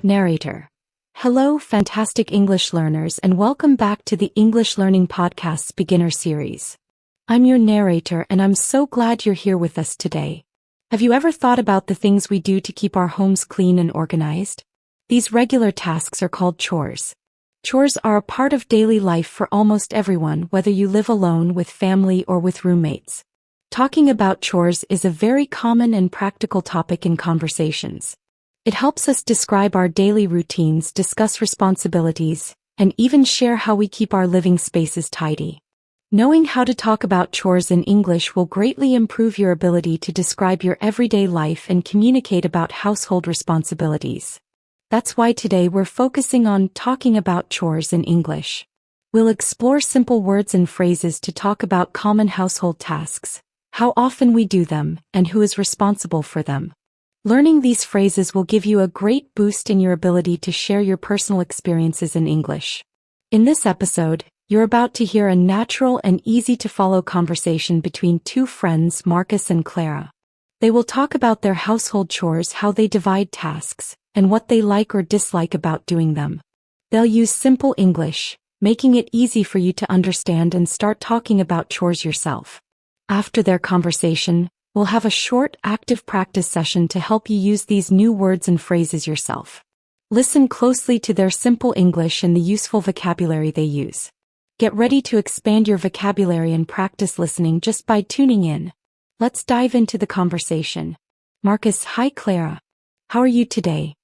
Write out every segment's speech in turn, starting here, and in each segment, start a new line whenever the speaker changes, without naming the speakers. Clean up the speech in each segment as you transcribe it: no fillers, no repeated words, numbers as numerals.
Narrator. Hello, fantastic English learners, and welcome back to the English Learning Podcast's beginner series. I'm your narrator, and I'm so glad you're here with us today. Have you ever thought about the things we do to keep our homes clean and organized? These regular tasks are called chores. Chores are a part of daily life for almost everyone, whether you live alone, with family, or with roommates. Talking about chores is a very common and practical topic in conversations. It helps us describe our daily routines, discuss responsibilities, and even share how we keep our living spaces tidy. Knowing how to talk about chores in English will greatly improve your ability to describe your everyday life and communicate about household responsibilities. That's why today we're focusing on talking about chores in English. We'll explore simple words and phrases to talk about common household tasks, how often we do them, and who is responsible for them. Learning these phrases will give you a great boost in your ability to share your personal experiences in English. In this episode, you're about to hear a natural and easy-to-follow conversation between two friends, Marcus and Clara. They will talk about their household chores, how they divide tasks, and what they like or dislike about doing them. They'll use simple English, making it easy for you to understand and start talking about chores yourself. After their conversation, we'll have a short, active practice session to help you use these new words and phrases yourself. Listen closely to their simple English and the useful vocabulary they use. Get ready to expand your vocabulary and practice listening just by tuning in. Let's dive into the conversation. Marcus: Hi Clara. How are you today?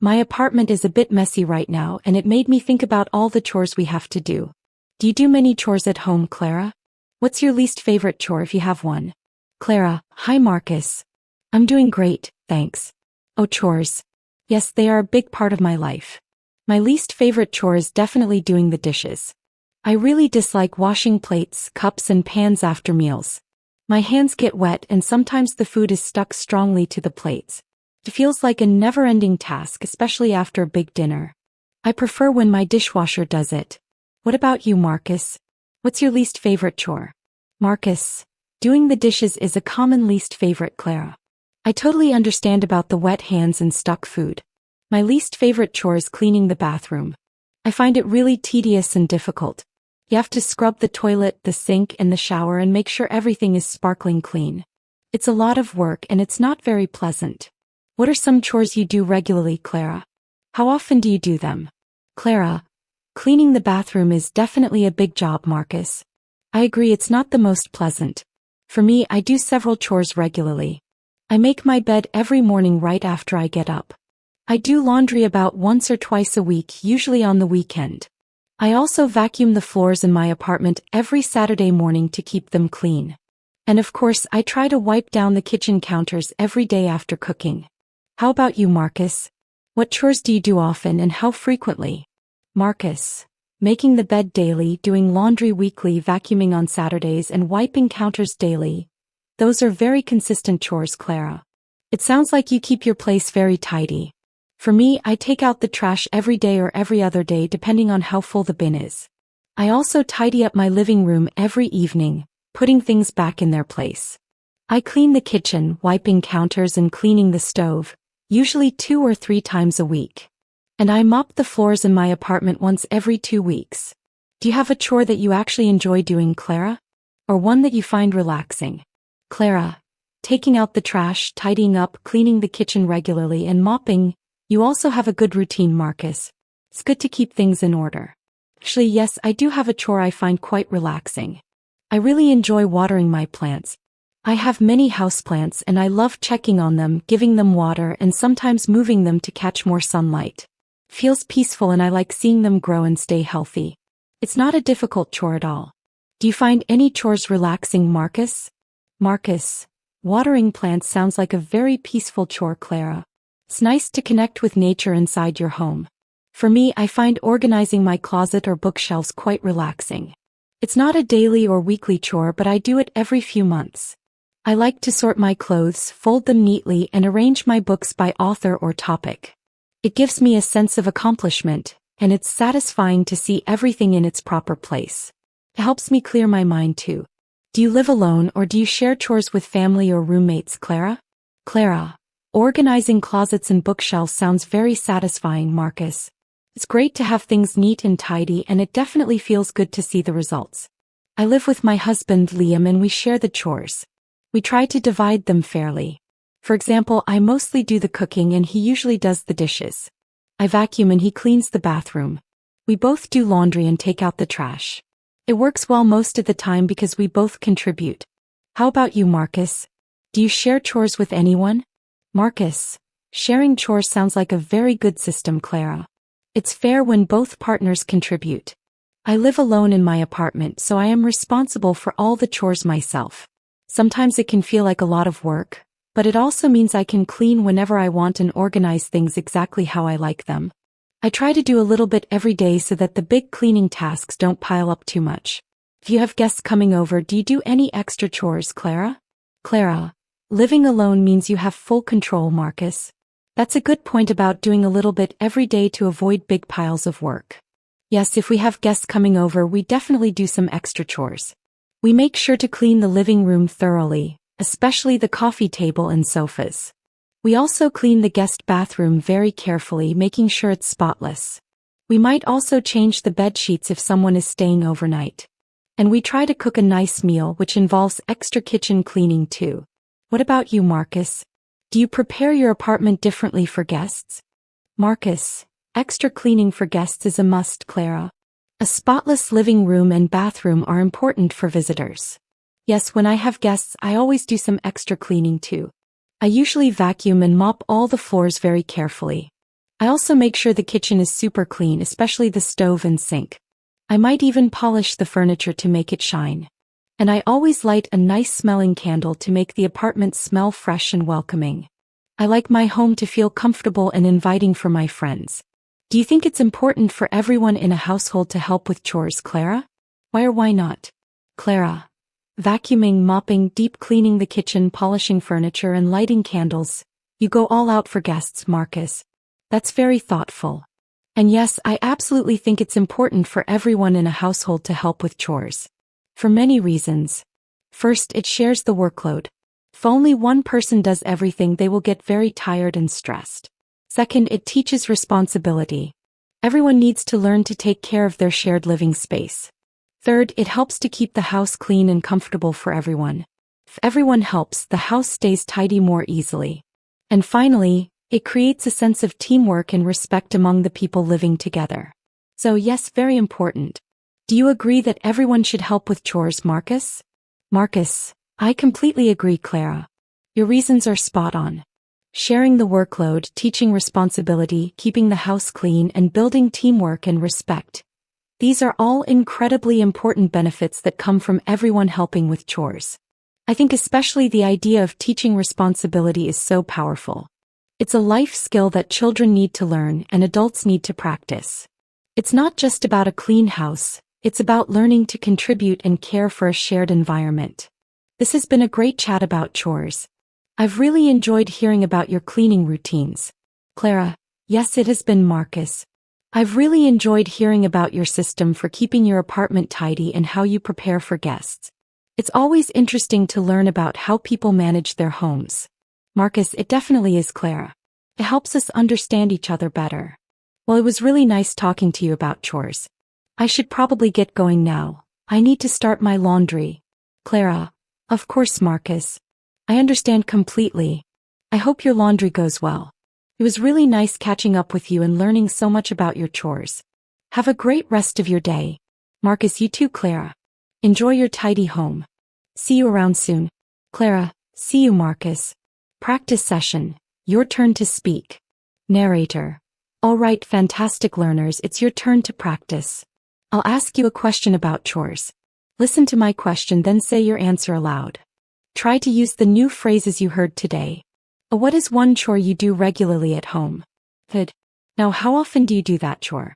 My apartment is a bit messy right now, and it made me think about all the chores we have to do. Do you do many chores at home, Clara? What's your least favorite chore if you have one? Clara: Hi Marcus. I'm doing great, thanks. Oh, chores. Yes, they are a big part of my life. My least favorite chore is definitely doing the dishes. I really dislike washing plates, cups, and pans after meals. My hands get wet and sometimes the food is stuck strongly to the plates. It feels like a never-ending task, especially after a big dinner. I prefer when my dishwasher does it. What about you, Marcus? What's your least favorite chore? Marcus: Doing the dishes is a common least favorite, Clara. I totally understand about the wet hands and stuck food. My least favorite chore is cleaning the bathroom. I find it really tedious and difficult. You have to scrub the toilet, the sink, and the shower and make sure everything is sparkling clean. It's a lot of work and it's not very pleasant. What are some chores you do regularly, Clara? How often do you do them? Clara: Cleaning the bathroom is definitely a big job, Marcus. I agree, it's not the most pleasant. For me, I do several chores regularly. I make my bed every morning right after I get up. I do laundry about once or twice a week, usually on the weekend. I also vacuum the floors in my apartment every Saturday morning to keep them clean. And of course, I try to wipe down the kitchen counters every day after cooking. How about you, Marcus? What chores do you do often and how frequently? Marcus: Making the bed daily, doing laundry weekly, vacuuming on Saturdays, and wiping counters daily. Those are very consistent chores, Clara. It sounds like you keep your place very tidy. For me, I take out the trash every day or every other day depending on how full the bin is. I also tidy up my living room every evening, putting things back in their place. I clean the kitchen, wiping counters and cleaning the stove, usually 2 or 3 times a week. And I mop the floors in my apartment once every 2 weeks. Do you have a chore that you actually enjoy doing, Clara? Or one that you find relaxing? Clara: Taking out the trash, tidying up, cleaning the kitchen regularly, and mopping. You also have a good routine, Marcus. It's good to keep things in order. Actually, yes, I do have a chore I find quite relaxing. I really enjoy watering my plants. I have many houseplants and I love checking on them, giving them water, and sometimes moving them to catch more sunlight. Feels peaceful and I like seeing them grow and stay healthy. It's not a difficult chore at all. Do you find any chores relaxing, Marcus? Marcus: Watering plants sounds like a very peaceful chore, Clara. It's nice to connect with nature inside your home. For me, I find organizing my closet or bookshelves quite relaxing. It's not a daily or weekly chore, but I do it every few months. I like to sort my clothes, fold them neatly, and arrange my books by author or topic. It gives me a sense of accomplishment, and it's satisfying to see everything in its proper place. It helps me clear my mind too. Do you live alone or do you share chores with family or roommates, Clara? Clara: Organizing closets and bookshelves sounds very satisfying, Marcus. It's great to have things neat and tidy, and it definitely feels good to see the results. I live with my husband Liam and we share the chores. We try to divide them fairly. For example, I mostly do the cooking and he usually does the dishes. I vacuum and he cleans the bathroom. We both do laundry and take out the trash. It works well most of the time because we both contribute. How about you, Marcus? Do you share chores with anyone? Marcus, sharing chores sounds like a very good system, Clara. It's fair when both partners contribute. I live alone in my apartment, so I am responsible for all the chores myself. Sometimes it can feel like a lot of work, but it also means I can clean whenever I want and organize things exactly how I like them. I try to do a little bit every day so that the big cleaning tasks don't pile up too much. If you have guests coming over, do you do any extra chores, Clara? Clara, living alone means you have full control, Marcus. That's a good point about doing a little bit every day to avoid big piles of work. Yes, if we have guests coming over, we definitely do some extra chores. We make sure to clean the living room thoroughly, especially the coffee table and sofas. We also clean the guest bathroom very carefully, making sure it's spotless. We might also change the bed sheets if someone is staying overnight. And we try to cook a nice meal, which involves extra kitchen cleaning too. What about you, Marcus? Do you prepare your apartment differently for guests? Marcus, extra cleaning for guests is a must, Clara. A spotless living room and bathroom are important for visitors. Yes, when I have guests, I always do some extra cleaning too. I usually vacuum and mop all the floors very carefully. I also make sure the kitchen is super clean, especially the stove and sink. I might even polish the furniture to make it shine. And I always light a nice smelling candle to make the apartment smell fresh and welcoming. I like my home to feel comfortable and inviting for my friends. Do you think it's important for everyone in a household to help with chores, Clara? Why or why not? Clara, vacuuming, mopping, deep cleaning the kitchen, polishing furniture, and lighting candles. You go all out for guests, Marcus. That's very thoughtful. And yes, I absolutely think it's important for everyone in a household to help with chores. For many reasons. First, it shares the workload. If only one person does everything, they will get very tired and stressed. Second, it teaches responsibility. Everyone needs to learn to take care of their shared living space. Third, it helps to keep the house clean and comfortable for everyone. If everyone helps, the house stays tidy more easily. And finally, it creates a sense of teamwork and respect among the people living together. So yes, very important. Do you agree that everyone should help with chores, Marcus? Marcus, I completely agree, Clara. Your reasons are spot on. Sharing the workload, teaching responsibility, keeping the house clean, and building teamwork and respect. These are all incredibly important benefits that come from everyone helping with chores. I think especially the idea of teaching responsibility is so powerful. It's a life skill that children need to learn and adults need to practice. It's not just about a clean house, it's about learning to contribute and care for a shared environment. This has been a great chat about chores. I've really enjoyed hearing about your cleaning routines. Clara, yes, it has been, Marcus. I've really enjoyed hearing about your system for keeping your apartment tidy and how you prepare for guests. It's always interesting to learn about how people manage their homes. Marcus, it definitely is, Clara. It helps us understand each other better. Well, it was really nice talking to you about chores. I should probably get going now. I need to start my laundry. Clara, of course, Marcus. I understand completely. I hope your laundry goes well. It was really nice catching up with you and learning so much about your chores. Have a great rest of your day. Marcus, you too, Clara. Enjoy your tidy home. See you around soon. Clara, see you, Marcus. Practice session. Your turn to speak. Narrator. All right, fantastic learners, it's your turn to practice. I'll ask you a question about chores. Listen to my question, then say your answer aloud. Try to use the new phrases you heard today. What is one chore you do regularly at home? Good. Now, how often do you do that chore?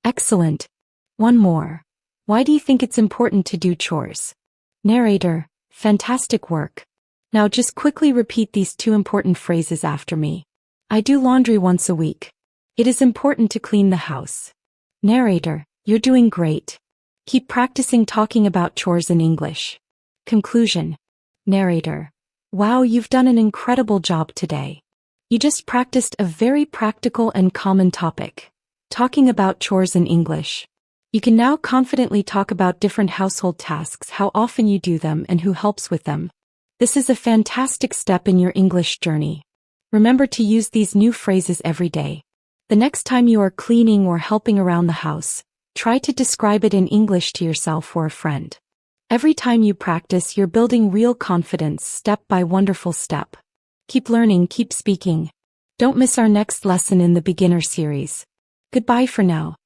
Excellent. One more. Why do you think it's important to do chores? Narrator. Fantastic work. Now just quickly repeat these two important phrases after me. I do laundry once a week. It is important to clean the house. Narrator. You're doing great. Keep practicing talking about chores in English. Conclusion. Narrator. Wow, you've done an incredible job today. You just practiced a very practical and common topic, talking about chores in English. You can now confidently talk about different household tasks, how often you do them, and who helps with them. This is a fantastic step in your English journey. Remember to use these new phrases every day. The next time you are cleaning or helping around the house, try to describe it in English to yourself or a friend. Every time you practice, you're building real confidence step by wonderful step. Keep learning, keep speaking. Don't miss our next lesson in the beginner series. Goodbye for now.